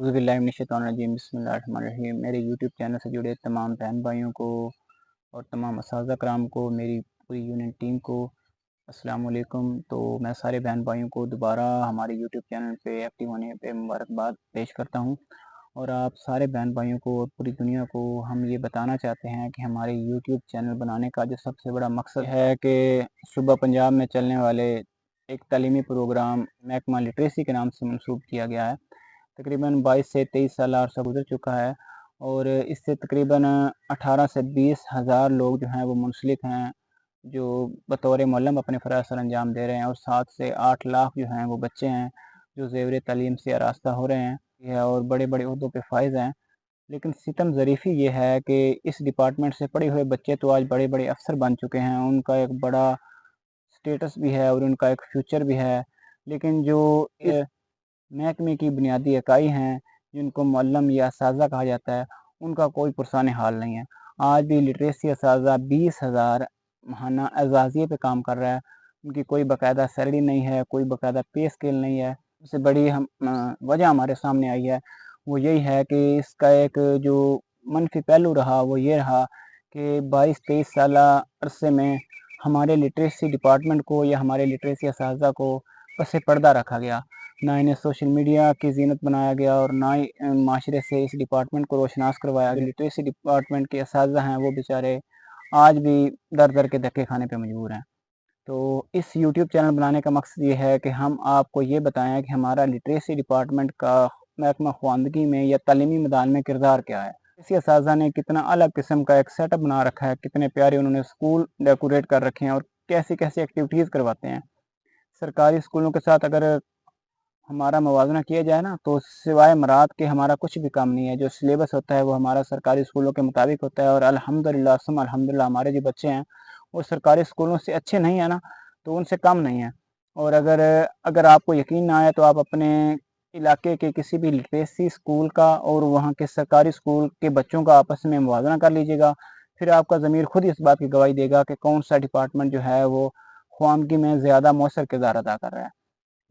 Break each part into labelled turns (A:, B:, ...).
A: औज़ुबिल्लाहिमिनश्शैतानिर्रजीम बिस्मिल्लाहिर्रहमानिर्रहीम। मेरे YouTube channel से जुड़े तमाम बहन भाइयों को और तमाम असातिज़ा कराम को, मेरी पूरी यूनियन टीम को अस्सलाम वालेकुम। तो मैं सारे बहन भाइयों को दोबारा हमारे यूट्यूब चैनल पे एक्टिव होने पे मुबारकबाद पेश करता हूँ। और आप सारे बहन भाइयों को और पूरी दुनिया को हम ये बताना चाहते हैं कि हमारे यूट्यूब चैनल बनाने का जो सबसे बड़ा मकसद है कि सुबह पंजाब में चलने वाले एक तालीमी प्रोग्राम महकमा लिटरेसी के नाम से मंसूब किया गया है। तकरीबन 22 से 23 साल अरसा गुजर चुका है और इससे तकरीबन 18 से 20 हज़ार लोग जो हैं वो मुंसलिक हैं, जो बतौर मुअल्लिम अपने फ़राइज़ सर अंजाम दे रहे हैं। और 7 से 8 लाख जो हैं वो बच्चे हैं जो ज़ेवर तालीम से आरास्ता हो रहे हैं और बड़े बड़े ओहदों पे फाइज़ हैं। लेकिन सितम ज़रीफ़ी ये है कि इस डिपार्टमेंट से पढ़े हुए बच्चे तो आज बड़े बड़े अफसर बन चुके हैं, उनका एक बड़ा स्टेटस भी है और उनका एक फ्यूचर भी है। लेकिन जो इस महकमे की बुनियादी इकाई हैं, जिनको मुअल्लिम या असातिज़ा कहा जाता है, उनका कोई पुरसान हाल नहीं है। आज भी लिटरेसी असातिज़ा 20,000 माहाना एजाज़िये पे काम कर रहा है। उनकी कोई बाकायदा सैलरी नहीं है, कोई बाकायदा पे स्केल नहीं है। सबसे बड़ी वजह हमारे सामने आई है, वो यही है कि इसका एक जो मनफी पहलू रहा वो ये रहा कि 22-23 साला अरसे में हमारे लिटरेसी डिपार्टमेंट को या हमारे लिटरेसी असातिज़ा को पस पर्दा रखा गया। ना इन्हें सोशल मीडिया की ज़ीनत बनाया गया और ना ही माशरे से इस डिपार्टमेंट को रोशनास करवाया गया। लिटरेसी डिपार्टमेंट के असातिज़ा हैं वो बेचारे आज भी दर दर के धक्के खाने पे मजबूर हैं। तो इस यूट्यूब चैनल बनाने का मकसद ये है कि हम आपको ये बताएं कि हमारा लिटरेसी डिपार्टमेंट का महकमा ख़वानदगी में या तालीमी मैदान में किरदार क्या है। इसी असातिज़ा ने कितना अलग किस्म का एक सेटअप बना रखा है, कितने प्यारे उन्होंने स्कूल डेकोरेट कर रखे हैं और कैसी कैसी एक्टिविटीज़ करवाते हैं। सरकारी स्कूलों के साथ अगर हमारा मवाज़ना किया जाए ना, तो सिवाय मराद के हमारा कुछ भी काम नहीं है। जो सिलेबस होता है वो हमारा सरकारी स्कूलों के मुताबिक होता है और अल्हम्दुलिल्लाह सुम्मा अल्हम्दुलिल्लाह हमारे जो बच्चे हैं वो सरकारी स्कूलों से अच्छे नहीं है ना, तो उनसे कम नहीं है। और अगर अगर आपको यकीन ना आए तो आप अपने इलाके के किसी भी लिटरेसी स्कूल का और वहाँ के सरकारी स्कूल के बच्चों का आपस में मुवाज़ना कर लीजिएगा। फिर आपका ज़मीर खुद इस बात की गवाही देगा कि कौन सा डिपार्टमेंट जो है वो ख़वानगी में ज़्यादा मौसर किरदार अदा कर रहा है।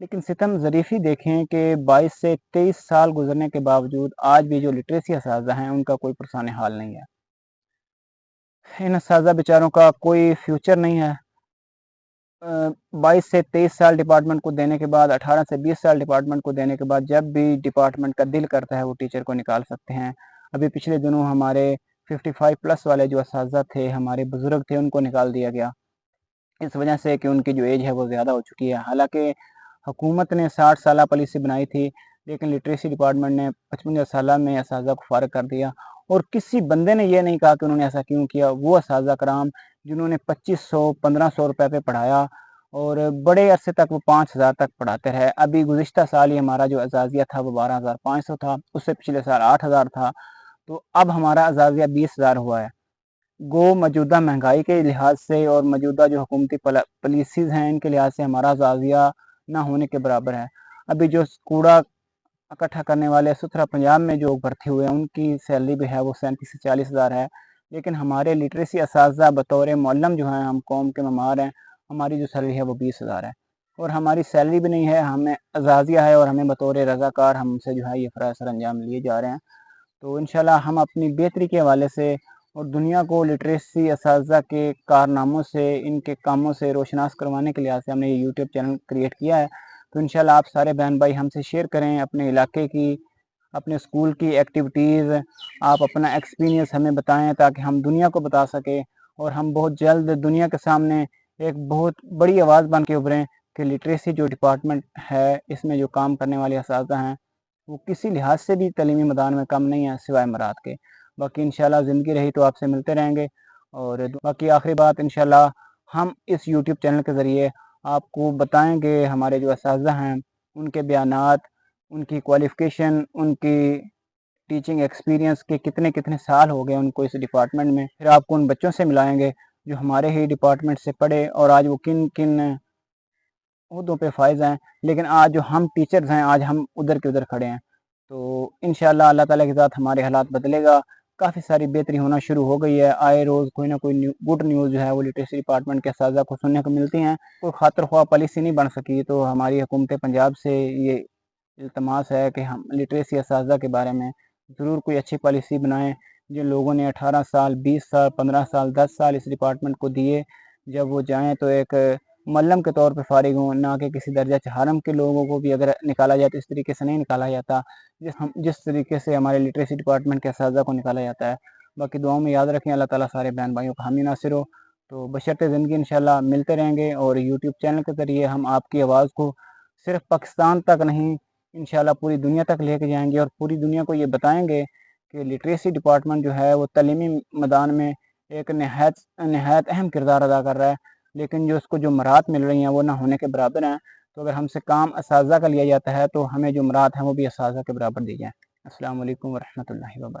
A: लेकिन सितम ज़रीफ़ी देखें कि 22 से 23 साल गुजरने के बावजूद आज भी जो लिटरेसी असातिज़ा हैं उनका कोई पुरसान हाल नहीं है। इन असातिज़ा बेचारों का कोई फ्यूचर नहीं है। 22 से 23 साल डिपार्टमेंट को देने के बाद, 18 से 20 साल डिपार्टमेंट को देने के बाद जब भी डिपार्टमेंट का दिल करता है वो टीचर को निकाल सकते हैं। अभी पिछले दिनों हमारे 55 प्लस वाले जो असातिज़ा थे, हमारे बुज़ुर्ग थे, उनको निकाल दिया गया। इस वजह से कि उनकी जो एज है वो ज़्यादा हो चुकी है। हालाँकि हुकूमत ने 60 साला पॉलिसी बनाई थी, लेकिन लिटरेसी डिपार्टमेंट ने 55 साला में असातिज़ा को फ़ारिग कर दिया। और किसी बंदे ने ये नहीं कहा कि उन्होंने ऐसा क्यों किया। वो असातिज़ा कराम जिन्होंने 2500-1500 रुपए पे पढ़ाया और बड़े अरसे तक वो 5000 तक पढ़ाते रहे। अभी गुज़िश्ता साल ही हमारा जो अज़ाज़िया था वो 12,500 था, उससे पिछले साल 8000 था, तो अब हमारा अज़ाज़िया 20,000 हुआ है। गो मौजूदा महंगाई के लिहाज से और मौजूदा जो हुकूमती पॉलिसीज़ हैं इनके लिहाज से हमारा अज़ाज़िया ना होने के बराबर है। अभी जो कूड़ा इकट्ठा करने वाले सुथरा पंजाब में जो भर्ती हुए हैं उनकी सैलरी भी है वो 37 से 40 हज़ार है। लेकिन हमारे लिटरेसी असातिज़ा बतौर मुअल्लिम जो हैं, हम कौम के ममार हैं, हमारी जो सैलरी है वो 20,000 है। और हमारी सैलरी भी नहीं है, हमें अज़ाज़िया है और हमें बतौर रज़ाकार हमसे जो है ये फ़राइज़ सर अंजाम लिए जा रहे हैं। तो इंशाल्लाह हम अपनी बेहतरी के हवाले से और दुनिया को लिटरेसी असातिज़ा के कारनामों से, इनके कामों से रोशनास करवाने के लिहाज से हमने ये यूट्यूब चैनल क्रिएट किया है। तो इंशाल्लाह आप सारे बहन भाई हमसे शेयर करें अपने इलाके की, अपने स्कूल की एक्टिविटीज़, आप अपना एक्सपीरियंस हमें बताएँ ताकि हम दुनिया को बता सकें और हम बहुत जल्द दुनिया के सामने एक बहुत बड़ी आवाज़ बन के उभरें कि लिटरेसी जो डिपार्टमेंट है, इसमें जो काम करने वाले असातिज़ा हैं वो किसी लिहाज से भी तालीमी मैदान में कम नहीं है सिवाय मराद के। बाकी इंशाल्लाह ज़िंदगी रही तो आपसे मिलते रहेंगे। और बाकी आखिरी बात, इंशाल्लाह हम इस यूट्यूब चैनल के ज़रिए आपको बताएंगे हमारे जो असातिज़ा हैं उनके बयानात, उनकी क्वालिफ़िकेशन, उनकी टीचिंग एक्सपीरियंस के कितने कितने साल हो गए उनको इस डिपार्टमेंट में। फिर आपको उन बच्चों से मिलाएंगे जो हमारे ही डिपार्टमेंट से पढ़े और आज वो किन किन ओहदों पे फ़ाइज़ हैं। लेकिन आज जो हम टीचर्स हैं, आज हम उधर के उधर खड़े हैं। तो इंशाअल्लाह अल्लाह ताला के साथ हमारे हालात बदलेगा, काफ़ी सारी बेहतरी होना शुरू हो गई है। आए रोज़ कोई ना कोई गुड न्यूज़ जो है वो लिटरेसी डिपार्टमेंट के असातिज़ा को सुनने को मिलती हैं। कोई खातिर ख्वाह पॉलिसी नहीं बन सकी, तो हमारी हुकूमत पंजाब से ये التماس ہے کہ ہم لٹریسی اساتذہ کے بارے میں ضرور کوئی اچھی پالیسی بنائیں. جن لوگوں نے 18 سال 20 سال 15 سال 10 سال اس ڈپارٹمنٹ کو دیے، جب وہ جائیں تو ایک معلم کے طور پہ فارغ ہوں، نہ کہ کسی درجہ چہارم کے لوگوں کو بھی اگر نکالا جائے تو اس طریقے سے نہیں نکالا جاتا جس طریقے سے ہمارے لٹریسی ڈپارٹمنٹ کے اساتذہ کو نکالا جاتا ہے. باقی دعاؤں میں یاد رکھیں. اللہ تعالیٰ سارے بہن بھائیوں کا حامی ناصر ہو. تو بشرط زندگی انشاءاللہ ملتے رہیں گے، اور یوٹیوب چینل کے ذریعے ہم آپ کی آواز کو صرف پاکستان تک نہیں انشاءاللہ پوری دنیا تک لے کے جائیں گے، اور پوری دنیا کو یہ بتائیں گے کہ لٹریسی ڈپارٹمنٹ جو ہے وہ تعلیمی میدان میں ایک نہایت اہم کردار ادا کر رہا ہے، لیکن جو اس کو جو مراد مل رہی ہیں وہ نہ ہونے کے برابر ہیں. تو اگر ہم سے کام اساتذہ کا لیا جاتا ہے تو ہمیں جو مراد ہیں وہ بھی اساتذہ کے برابر دی جائیں. السلام علیکم ورحمۃ اللہ وبرکاتہ.